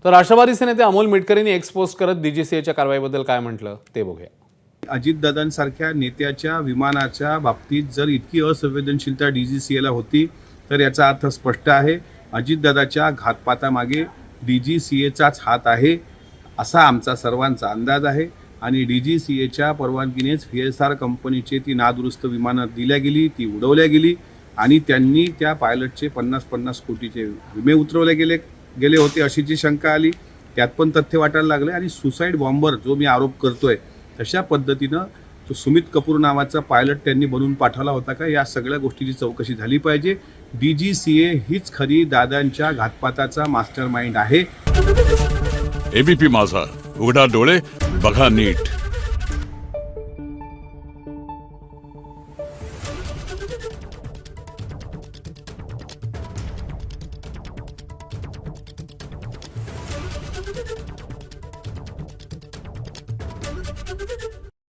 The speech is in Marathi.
तर राष्ट्रवादीचे नेते अमोल मिटकरींनी एक्सपोज करत डीजीसीएच्या कारवाईबद्दल काय म्हटलं ते बघूया. अजितदादांसारख्या नेत्याच्या विमानाच्या बाबतीत जर इतकी असंवेदनशीलता डीजीसीएला होती तर याचा अर्थ स्पष्ट आहे, अजितदादाच्या घातपातामागे डीजीसीएचाच हात आहे असा आमचा सर्वांचा अंदाज आहे. आणि डीजीसीएच्या परवानगीनेच VSR कंपनीचे ती नादुरुस्त विमानं दिल्या गेली, ती उडवल्या गेली आणि त्यांनी त्या पायलटचे 50-50 कोटीचे विमे उतरवले गेले होते अशी जी शंका आली, त्यात पण तथ्य वाटायला लागले. आणि सुसाईड बॉम्बर जो मी आरोप करतोय तशा पद्धतीनं तो सुमित कपूर नावाचा पायलट त्यांनी बनवून पाठवला होता का, या सगळ्या गोष्टीची चौकशी झाली पाहिजे. डीजीसीए हीच खरी दादांच्या घातपाताचा मास्टर माइंड आहे. एबीपी माझा, उघडा डोळे बघा नीट.